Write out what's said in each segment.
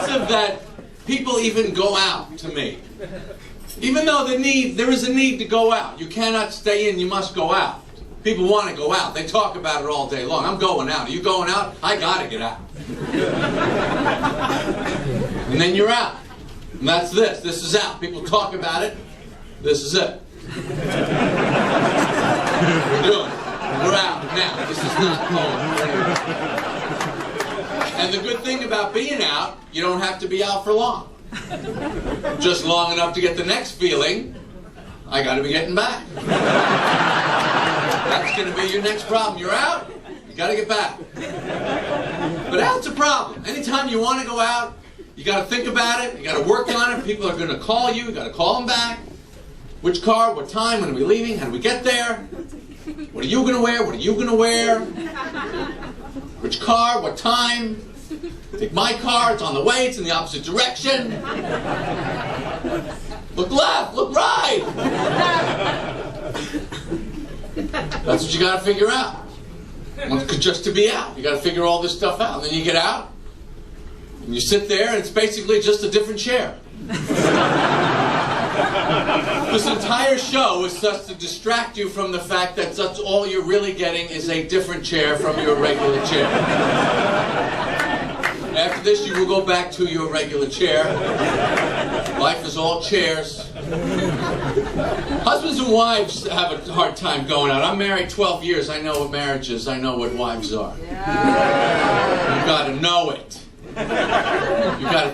offensive that people even go out to me. Even though there is a need to go out. You cannot stay in, you must go out. People want to go out. They talk about it all day long. I'm going out. Are you going out? I got to get out. And then you're out. And that's this. This is out. People talk about it. This is it. We're doing it. We're out now. This is not home. And the good thing about being out, you don't have to be out for long. Just long enough to get the next feeling, I got to be getting back. That's going to be your next problem. You're out, you got to get back. But out's a problem. Anytime you want to go out, you got to think about it, you got to work on it. People are going to call you got to call them back. Which car, what time, when are we leaving, how do we get there? What are you going to wear, what are you going to wear? Which car, what time? Take my car, it's on the way, it's in the opposite direction. Look left, look right. That's what you got to figure out. Just to be out, you got to figure all this stuff out. And then you get out, and you sit there, and it's basically just a different chair. This entire show is just to distract you from the fact that that's all you're really getting is a different chair from your regular chair. After this, you will go back to your regular chair. Life is all chairs. Husbands and wives have a hard time going out. I'm married 12 years. I know what marriage is. I know what wives are. Yeah. You've got to know it.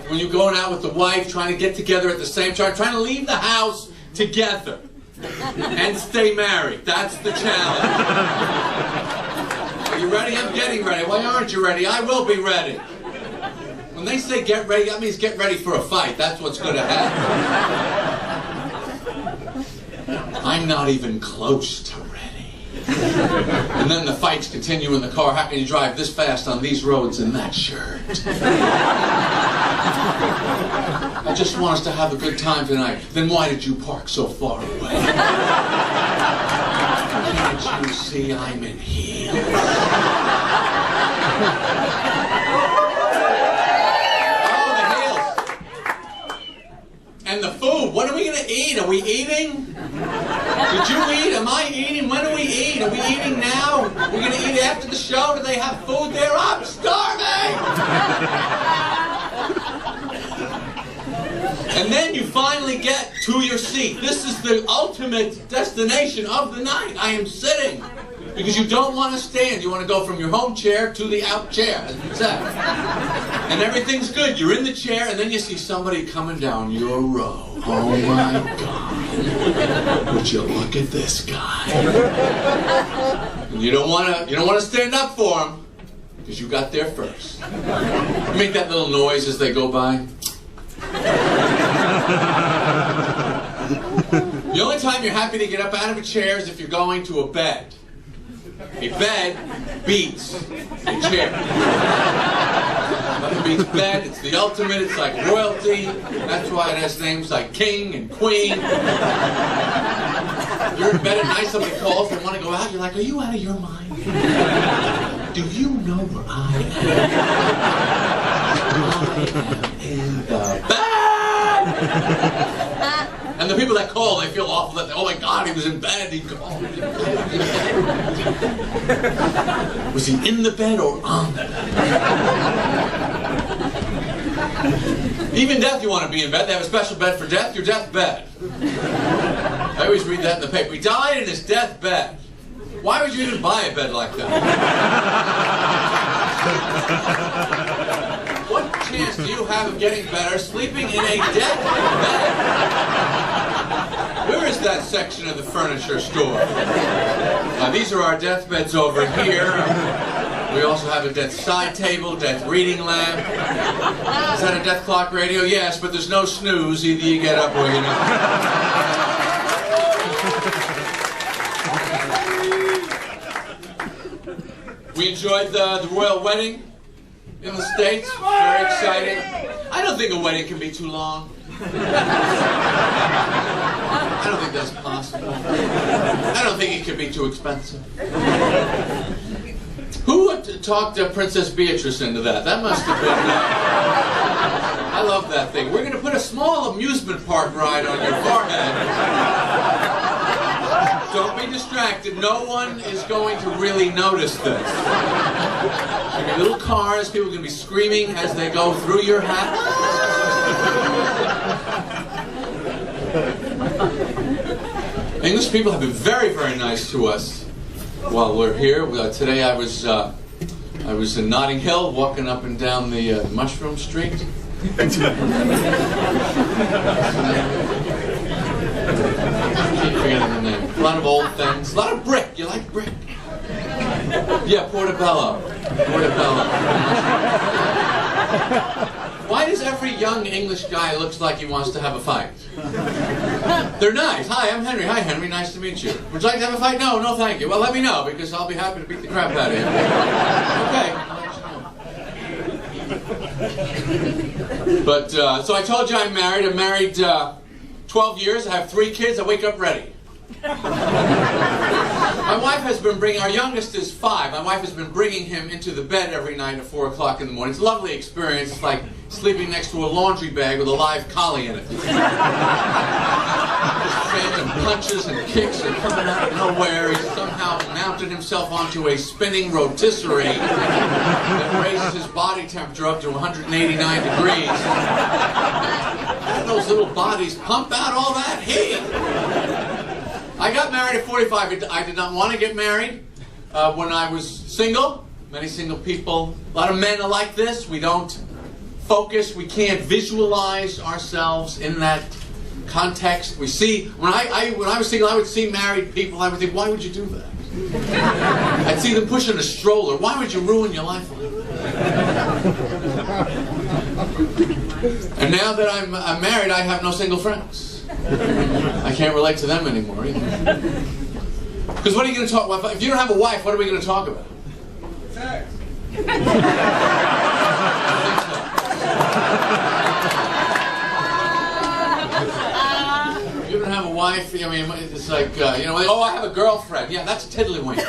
When you're going out with the wife, trying to get together at the same time, trying to leave the house together and stay married. That's the challenge. Are you ready? I'm getting ready. Why aren't you ready? I will be ready. When they say get ready, that means get ready for a fight. That's what's going to happen. I'm not even close to ready. And then the fights continue in the car. How can you drive this fast on these roads in that shirt? I just want us to have a good time tonight. Then why did you park so far away? Can't you see I'm in heels? And the food, what are we going to eat? Are we eating? Did you eat? Am I eating? When do we eat? Are we eating now? Are we going to eat after the show? Do they have food there? I'm starving! And then you finally get to your seat. This is the ultimate destination of the night. I am sitting. Because you don't want to stand. You want to go from your home chair to the out chair, as we said. And everything's good. You're in the chair, and then you see somebody coming down your row. Oh my God. Would you look at this guy? And you don't want to stand up for him, because you got there first. You make that little noise as they go by. The only time you're happy to get up out of a chair is if you're going to a bed. A bed beats a chair. Nothing beats bed. It's the ultimate. It's like royalty. That's why it has names like king and queen. You're in bed at night, somebody calls, they want to go out. You're like, are you out of your mind? Do you know where I am? I am in the bed! And the people that call, they feel awful. That, oh my God, he was in bed. He called. Was he in the bed or on the bed? Even death, you want to be in bed. They have a special bed for death. Your death bed. I always read that in the paper. He died in his death bed. Why would you even buy a bed like that? What chance do you have of getting better sleeping in a death bed? Where is that section of the furniture store? These are our death beds over here. We also have a death side table, death reading lamp. Is that a death clock radio? Yes, but there's no snooze. Either you get up or you don't. We enjoyed the royal wedding in the States. Very exciting. I don't think a wedding can be too long. I don't think that's possible. I don't think it could be too expensive. Who talked Princess Beatrice into that? That must have been... love that thing. We're going to put a small amusement park ride on your forehead. Don't be distracted. No one is going to really notice this. There'll be little cars. People are going to be screaming as they go through your hat. English people have been very, very nice to us while we're here. Today I was in Notting Hill, walking up and down the Mushroom Street. I keep forgetting the name. A lot of old things. A lot of brick. You like brick? Yeah, Portobello. Portobello. Why does every young English guy looks like he wants to have a fight? They're nice. Hi, I'm Henry. Hi, Henry. Nice to meet you. Would you like to have a fight? No, no, thank you. Well, let me know, because I'll be happy to beat the crap out of you. Okay. But, so I told you I'm married. I'm married 12 years. I have 3 kids. I wake up ready. My wife has been bringing, our youngest is 5. My wife has been bringing him into the bed every night at 4 o'clock in the morning. It's a lovely experience. It's like sleeping next to a laundry bag with a live collie in it. And punches and kicks are coming out of nowhere. He's somehow mounted himself onto a spinning rotisserie that raises his body temperature up to 189 degrees. And those little bodies pump out all that heat. I got married at 45. I did not want to get married when I was single. Many single people, a lot of men are like this. We don't focus, we can't visualize ourselves in that context. We see, when I was single, I would see married people, I would think, why would you do that? I'd see them pushing a stroller. Why would you ruin your life like that? And now that I'm married, I have no single friends. I can't relate to them anymore either. Because what are you going to talk about? If you don't have a wife, what are we going to talk about? Sex. If you don't have a wife, I mean, it's like, you know, oh, I have a girlfriend. Yeah, that's tiddlywinks.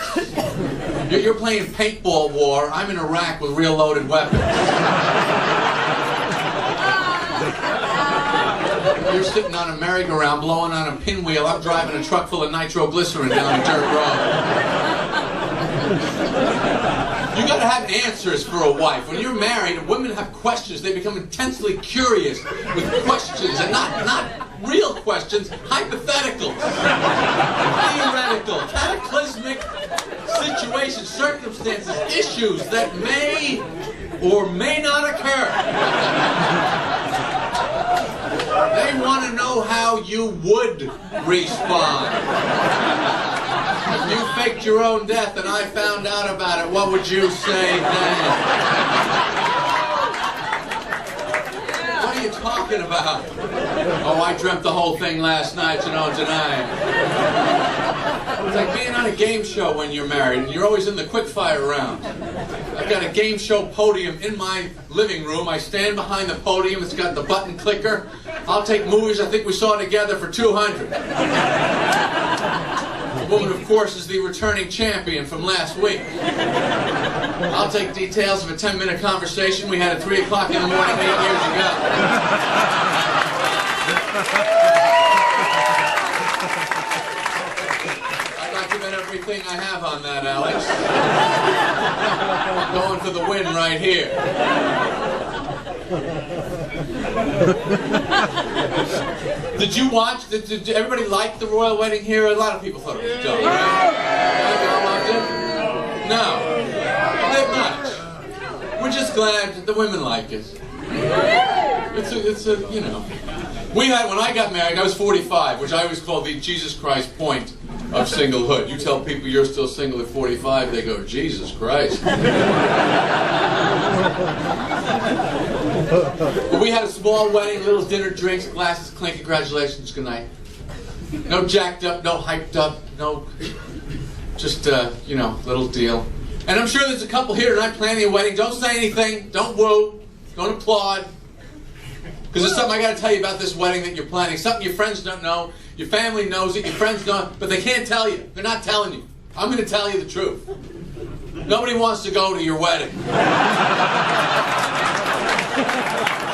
You're playing paintball war. I'm in Iraq with real loaded weapons. You're sitting on a merry-go-round, blowing on a pinwheel. I'm driving a truck full of nitroglycerin down a dirt road. You got to have answers for a wife. When you're married, women have questions. They become intensely curious with questions, and not real questions, hypotheticals, theoretical, cataclysmic situations, circumstances, issues that may or may not occur. They want to know how you would respond. If you faked your own death and I found out about it, what would you say then? What are you talking about? Oh, I dreamt the whole thing last night, you know, tonight. It's like being on a game show when you're married, and you're always in the quick-fire round. I've got a game show podium in my living room. I stand behind the podium. It's got the button clicker. I'll take movies I think we saw together for 200. The woman, of course, is the returning champion from last week. I'll take details of a 10-minute conversation we had at 3 o'clock in the morning 8 years ago. I'd like to bet everything I have on that, Alex. I'm going for the win right here. Did you watch? Did everybody like the royal wedding here? A lot of people thought it was dope, right? No. Not much. We're just glad the women like it. It's a, you know. We had, when I got married, I was 45, which I always call the Jesus Christ point of singlehood. You tell people you're still single at 45, they go, Jesus Christ. But we had a small wedding, little dinner, drinks, glasses, clink, congratulations, good night. No jacked up, no hyped up, no, just, you know, little deal. And I'm sure there's a couple here tonight planning a wedding. Don't say anything, don't woo, don't applaud. Because there's something I got to tell you about this wedding that you're planning. Something your friends don't know, your family knows it, your friends don't, but they can't tell you. They're not telling you. I'm going to tell you the truth. Nobody wants to go to your wedding.